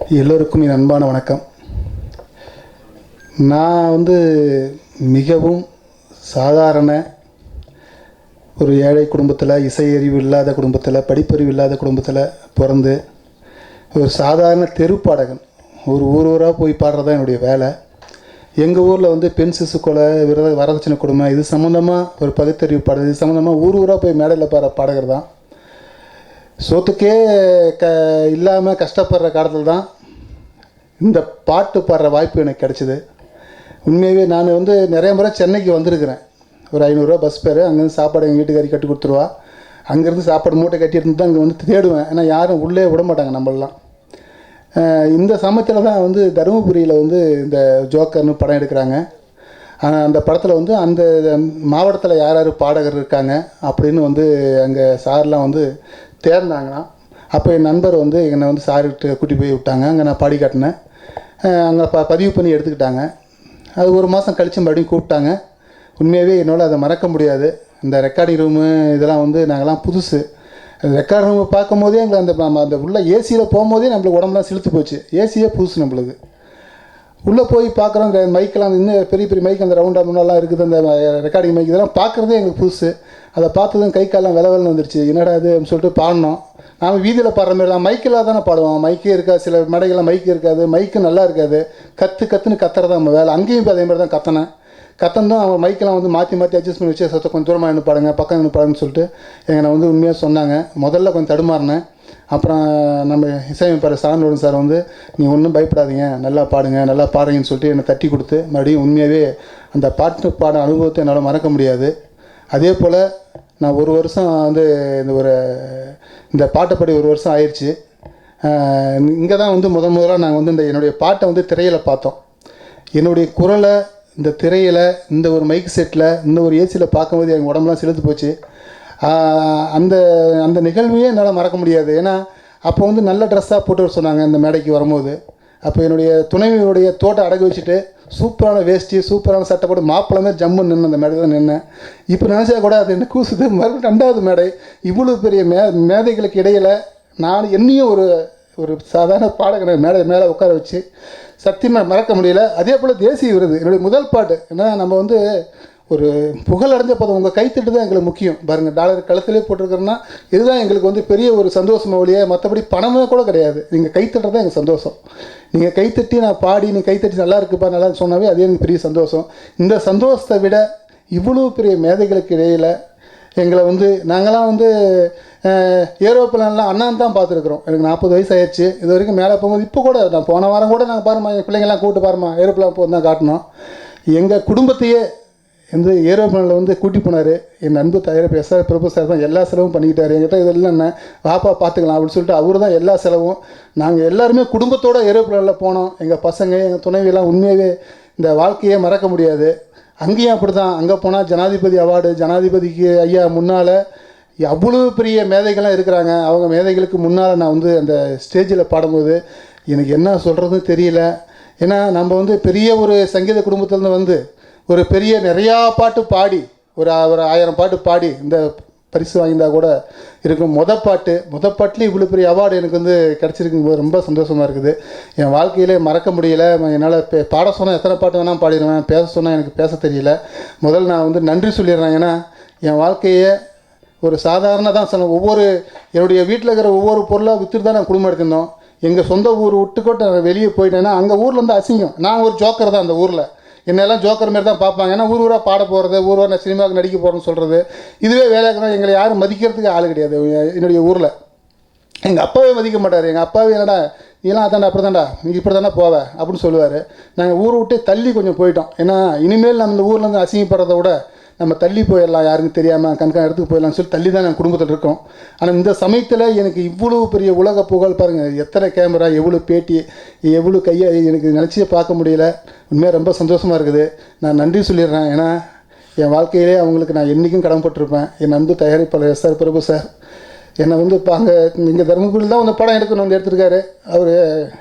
எல்லோருக்கும் என் அன்பான வணக்கம். நான் மிகவும் சாதாரண ஒரு ஏழை குடும்பத்தில், இசையறிவு இல்லாத குடும்பத்தில், படிப்பறிவு இல்லாத குடும்பத்தில் பிறந்து ஒரு சாதாரண தெருப்பாடகன். ஒரு ஊராக போய் பாடுறது தான் என்னுடைய வேலை. எங்கள் ஊரில் பெண் சிசு கொலை, வரதட்சணை கொடுமை, இது சம்மந்தமாக ஒரு பகுத்தறிவு பாடுறது, இது சம்மந்தமாக ஊராக போய் மேடையில் பாடுற பாடகர் தான். சோத்துக்கே இல்லாமல் கஷ்டப்படுற காலத்தில் தான் இந்த பாட்டு பாடுற வாய்ப்பு எனக்கு கிடச்சிது. உண்மையாகவே நான் நிறைய முறை சென்னைக்கு வந்திருக்கிறேன். ஒரு 500 ரூபா பஸ் பேர், அங்கேருந்து சாப்பாடு எங்கள் வீட்டுக்காரி கட்டி கொடுத்துருவா. அங்கேருந்து சாப்பாடு மூட்டை கட்டி இருந்து தான் அங்கே தேடுவேன். ஏன்னா யாரும் உள்ளே விட மாட்டாங்க நம்மளாம். இந்த சமயத்தில் தான் தருமபுரியில் இந்த ஜோக்கர்னு படம் எடுக்கிறாங்க. அந்த படத்தில் அந்த மாவட்டத்தில் யார் யார் பாடகர் இருக்காங்க அப்படின்னு அங்கே சார்லாம் தேர்ந்தாங்கன்னா, அப்போ என் நண்பர் என்னை சார்கிட்ட கூட்டி போய் விட்டாங்க. அங்கே நான் பாடி காட்டினேன். அங்கே பதிவு பண்ணி எடுத்துக்கிட்டாங்க. அது ஒரு மாதம் கழித்து மறுபடியும் கூப்பிட்டாங்க. உண்மையாகவே என்னால் அதை மறக்க முடியாது. இந்த ரெக்கார்டிங் ரூமு இதெல்லாம் நாங்கள்லாம் புதுசு. ரெக்கார்டிங் ரூமு பார்க்கும் போதே எங்களை அந்த உள்ள ஏசியில் போகும்போதே நம்மளுக்கு உடம்புலாம் செலுத்து போச்சு. ஏசியே புதுசு நம்மளுக்கு. உள்ளே போய் பார்க்குறோம். இந்த மைக்கெல்லாம் இன்னும் பெரிய பெரிய மைக், அந்த ரவுண்டாக முன்னாலாம் இருக்குது, அந்த ரெக்கார்டிங் மைக், இதெல்லாம் பார்க்குறதே எங்களுக்கு புதுசு. அதை பார்த்ததும் கை காலெலாம் விலவல்னு வந்துருச்சு. என்னடா அது அப்படின்னு சொல்லிட்டு பாடினோம். நாம் வீதியில் பாடுற மாதிரி தான், மைக்கில் தானே பாடுவோம். மைக்கே இருக்காது, சில மேடைகள்லாம் மைக்கு இருக்காது, மைக்கு நல்லா இருக்காது. கற்றுன்னு கத்துறது நம்ம வேலை. அங்கேயும் இப்போ அதே மாதிரி தான் கத்தணும். அவங்க மைக்கெல்லாம் மாற்றி அட்ஜஸ்ட் பண்ணி வச்சு சத்த கொஞ்சம் தூரமாக நின்று பாடுங்க, பக்கம் நின்று பாடுங்கன்னு சொல்லிட்டு எங்களை உண்மையாக சொன்னாங்க. முதல்ல கொஞ்சம் தடுமாறினேன். அப்புறம் நம்ம இசையமைப்பாளர் சார்லோடு சார் நீ ஒன்றும் பயப்படாதீங்க, நல்லா பாடுங்க, நல்லா பாடுங்கன்னு சொல்லிட்டு என்னை தட்டி கொடுத்து மறுபடியும் உண்மையாகவே அந்த பாட்டு பாட அனுபவத்தை என்னால் மறக்க முடியாது. அதே போல் நான் ஒரு வருஷம் இந்த பாட்டை பாடி ஒரு வருஷம் ஆயிடுச்சு. இங்கே தான் முதலாக நாங்கள் என்னுடைய பாட்டை திரையில் பார்த்தோம். என்னுடைய குரலை இந்த திரையில், இந்த ஒரு மைக் செட்டில், இந்த ஒரு ஏசியில் பார்க்கும்போது எங்கள் உடம்புலாம் செலுத்து போச்சு. அந்த அந்த நிகழ்வையே என்னால் மறக்க முடியாது. ஏன்னா அப்போ நல்ல ட்ரெஸ்ஸாக போட்டு சொன்னாங்க இந்த மேடைக்கு வரும்போது. அப்போ என்னுடைய துணைவியுடைய தோட்டை அடகு வச்சுட்டு சூப்பரான வேஷ்டி, சூப்பரான சட்டை போட்டு மாப்பிள்ளை மாதிரி ஜம்முன்னு நின்று அந்த மேடையில் நின்னேன். இப்போ நினச்சா கூட அது என்ன கூசுது. மறுபடியும் 2வது மேடை. இவ்வளோ பெரிய மேதைகளுக்கு இடையில் நான் என்னையும் ஒரு சாதாரண பாடகனை மேலே உட்கார வச்சு சத்தியமாக மறக்க முடியல. அதே போல் தேசிய விருது என்னுடைய முதல் பாட்டு. ஏன்னா நம்ம ஒரு புகழ் அடைஞ்ச பதம் உங்கள் கைத்தட்டு தான் எங்களுக்கு முக்கியம். பாருங்கள், டாலர் கழுத்திலே போட்டிருக்கிறோன்னா இதுதான் எங்களுக்கு பெரிய ஒரு சந்தோஷமாக ஒழிய மற்றபடி பணமே கூட கிடையாது. நீங்கள் கைத்தட்டுறது தான் எங்களுக்கு சந்தோஷம். நீங்கள் கைத்தட்டி நான் பாடி நீ கைத்தட்டி நல்லா இருக்குப்பா நல்லா சொன்னாவே அதே எனக்கு பெரிய சந்தோஷம். இந்த சந்தோஷத்தை விட இவ்வளோ பெரிய மேதைகளுக்கு இடையில் எங்களை நாங்களாம் ஏரோப்ளான்லாம் அண்ணாந்து தான் பார்த்துருக்குறோம். எனக்கு 40 வயசு ஆயிடுச்சு. இது வரைக்கும் மேலே போகும்போது இப்போ கூட நான் போன வாரம் கூட நாங்கள் பாருமா என் பிள்ளைங்கள்லாம் கூப்பிட்டு பாருமா ஏரோப்ளான் போது தான் காட்டினோம். எங்கள் குடும்பத்தையே ஏரோப்ளானில் கூட்டி போனார். என் அன்பு தயாரிப்பு எஸ்ஆர் பிரபு சார் தான் எல்லா செலவும் பண்ணிக்கிட்டார். என்கிட்ட இதெல்லாம் என்ன வாப்பா பார்த்துக்கலாம் அப்படின்னு சொல்லிட்டு அவர் தான் எல்லா செலவும். நாங்கள் எல்லாருமே குடும்பத்தோடு ஏரோப்ளானில் போனோம். எங்கள் பசங்க, எங்கள் துணைவியெல்லாம் உண்மையாகவே இந்த வாழ்க்கையே மறக்க முடியாது. அங்கேயும் அப்படி தான். அங்கே போனால் ஜனாதிபதி அவார்டு, ஜனாதிபதிக்கு ஐயா முன்னால் அவ்வளோ பெரிய மேதைகள்லாம் இருக்கிறாங்க. அவங்க மேதைகளுக்கு முன்னால் நான் அந்த ஸ்டேஜில் பாடும்போது எனக்கு என்ன சொல்கிறதுன்னு தெரியல. ஏன்னா நம்ம பெரிய ஒரு சங்கீத குடும்பத்துலேருந்து ஒரு பெரிய நிறையா பாட்டு பாடி ஒரு 1000 பாட்டு பாடி இந்த பரிசு வாங்கியிருந்தால் கூட இருக்கும். மொதல் பாட்டுலேயும் இவ்வளோ பெரிய அவார்டு எனக்கு கிடச்சிருக்கும்போது ரொம்ப சந்தோஷமாக இருக்குது. என் வாழ்க்கையிலே மறக்க முடியல. என்னால் பாட சொன்னால் எத்தனை பாட்டு வேணால் பாடிடுவேன், பேச சொன்னால் எனக்கு பேச தெரியல. முதல்ல நான் நன்றி சொல்லிடுறேன். ஏன்னா என் வாழ்க்கையை ஒரு சாதாரண தான் என்னுடைய வீட்டில் இருக்கிற ஒவ்வொரு பொருளாக விற்றுட்டு தான் நான் குடும்பம் எடுத்திருந்தோம். எங்கள் சொந்த ஊர் விட்டுக்கோட்டு நான் வெளியே போயிட்டேன்னா அங்கே ஊரில் அசிங்கம். நான் ஒரு ஜோக்கர் தான் அந்த ஊரில். என்னெல்லாம் ஜோக்கர் மாரி தான் பார்ப்பாங்க. ஏன்னா ஊராக பாட போகிறது, ஊராக நான் சினிமாவுக்கு நடிக்க போகிறேன்னு சொல்கிறது, இதுவே வேலையாக்கணும். எங்களை யாரும் மதிக்கிறதுக்கு ஆள் கிடையாது என்னுடைய ஊரில். எங்கள் அப்பாவே மதிக்க மாட்டார். எங்கள் அப்பாவே என்னடா நீலாம் அதாண்டா அப்படி தாண்டா நீ இப்படி தானே போவேன் அப்படின்னு சொல்லுவார். நாங்கள் ஊரை விட்டே தள்ளி கொஞ்சம் போயிட்டோம். ஏன்னா இனிமேல் நம்ம இந்த ஊர்லேருந்து அசிங்கப்படுறத விட நம்ம தள்ளி போயிடலாம், யாருக்கும் தெரியாமல் கண்காணி இடத்துக்கு போயிடலாம்னு சொல்லி தள்ளி தான் நாங்கள் குடும்பத்தில் இருக்கோம். ஆனால் இந்த சமயத்தில் எனக்கு இவ்வளோ பெரிய உலக புகழ் பாருங்கள், எத்தனை கேமரா, எவ்வளோ பேட்டி, எவ்வளோ கையை எனக்கு நினச்சியே பார்க்க முடியல. உண்மையாக ரொம்ப சந்தோஷமாக இருக்குது. நான் நன்றி சொல்லிடுறேன். ஏன்னா என் வாழ்க்கையிலே அவங்களுக்கு நான் என்றைக்கும் கடமைப்பட்டிருப்பேன். என் அன்பு தயாரிப்பாளர் எஸ்ஆர் பிரபு சார் என்னை இப்போ அங்கே இங்கே தருமபுரியில் தான் படம் எடுக்கணும் எடுத்திருக்காரு. அவர்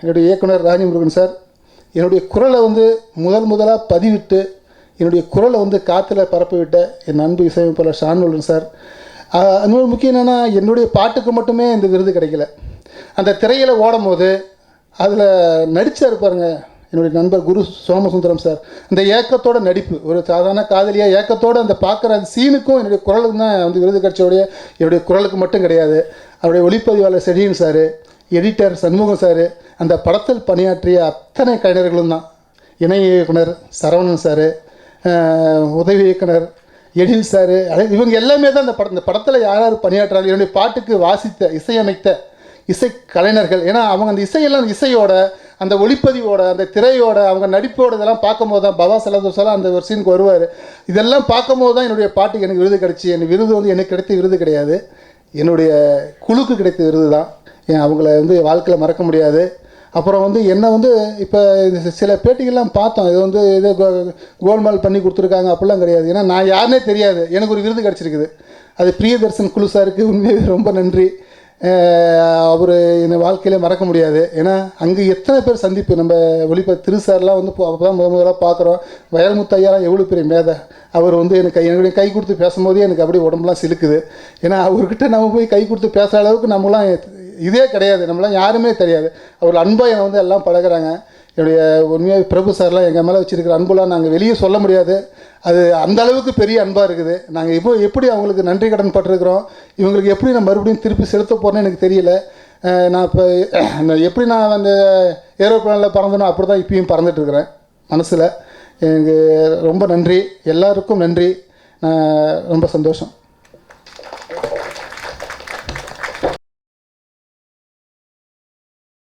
என்னுடைய இயக்குனர் ராஜமுருகன் சார் என்னுடைய குரலை முதலாக பதிவிட்டு என்னுடைய குரலை காற்றுல பரப்பிவிட்ட என் அன்பு இசையமைப்பாளர் ஷான்வல்டன் சார். இன்னொரு முக்கியம் என்னென்னா என்னுடைய பாட்டுக்கு மட்டுமே இந்த விருது கிடைக்கல. அந்த திரையில் ஓடும் போது அதில் நடிச்சார் பாருங்க என்னுடைய நண்பர் குரு சோமசுந்தரம் சார். அந்த ஏக்கத்தோட நடிப்பு, ஒரு சாதாரண காதலியாக ஏக்கத்தோடு அந்த பார்க்குற அந்த சீனுக்கும் என்னுடைய குரலுக்கு தான் வந்து விருது கட்சியோடைய என்னுடைய குரலுக்கு மட்டும் கிடையாது. அவருடைய ஒளிப்பதிவாளர் செடியன் சார், எடிட்டர் சண்முகம் சார், அந்த படத்தில் பணியாற்றிய அத்தனை கலைஞர்களும் தான். இணை இயக்குனர் சரவணன் சார், உதவி இயக்குனர் எழில் சார், இவங்க எல்லாமே தான் இந்த படத்தில் யார் யார் பணியாற்றுறாங்க, என்னுடைய பாட்டுக்கு வாசித்த இசையமைத்த இசை கலைஞர்கள். ஏன்னா அவங்க அந்த இசையெல்லாம் இசையோட அந்த ஒளிப்பதிவோட அந்த திரையோட அவங்க நடிப்போட இதெல்லாம் பார்க்கும்போது தான் பவா செலதோசெல்லாம் அந்த ஒரு சீனுக்கு வருவார். இதெல்லாம் பார்க்கும்போது தான் என்னுடைய பாட்டுக்கு எனக்கு விருது கிடச்சி. எனக்கு விருது வந்து எனக்கு கிடைத்த விருது கிடையாது, என்னுடைய குழுக்கு கிடைத்த விருது தான். அவங்கள வந்து வாழ்க்கையில் மறக்க முடியாது. அப்புறம் வந்து என்ன வந்து இப்போ சில பேட்டிகள்லாம் பார்த்தோம், இது வந்து இது கோல்மால் பண்ணி கொடுத்துருக்காங்க அப்படிலாம் கிடையாது. ஏன்னா நான் யாருன்னே தெரியாது, எனக்கு ஒரு விருது கிடச்சிருக்குது. அது பிரியதர்ஷன் குழு சாருக்கு உண்மையாக ரொம்ப நன்றி. அவர் என்னை வாழ்க்கையிலே மறக்க முடியாது. ஏன்னா அங்கே எத்தனை பேர் சந்திப்பு, நம்ம திரு சார்லாம் வந்து அப்போ தான் முதலாக பார்க்குறோம். வயல்முத்து ஐயாலாம் எவ்வளோ பெரிய மேதை. அவர் வந்து என்னுடைய கை கொடுத்து பேசும்போதே எனக்கு அப்படியே உடம்புலாம் சிலுக்குது. ஏன்னா அவர்கிட்ட நம்ம போய் கை கொடுத்து பேசுகிற அளவுக்கு நம்மளாம் இதே கிடையாது, நம்மளாம் யாருமே தெரியாது. அவர் அன்பாக என்னை வந்து எல்லாம் பழகிறாங்க. என்னுடைய உண்மையாக பிரபு சார்லாம் எங்கள் மேலே வச்சுருக்கிற அன்புலாம் நாங்கள் வெளியே சொல்ல முடியாது. அது அந்த அளவுக்கு பெரிய அன்பாக இருக்குது. நாங்கள் இப்போ எப்படி அவங்களுக்கு நன்றி கடன் பட்டிருக்கிறோம், இவங்களுக்கு எப்படி நான் மறுபடியும் திருப்பி செலுத்த போகிறேன்னு எனக்கு தெரியல. நான் இப்போ எப்படி நான் அந்த ஏரோப்ளேனில் பறந்தனோ அப்படி தான் இப்பயும் பறந்துட்டுருக்குறேன் மனசில். எனக்கு ரொம்ப நன்றி, எல்லாருக்கும் நன்றி. ரொம்ப சந்தோஷம்.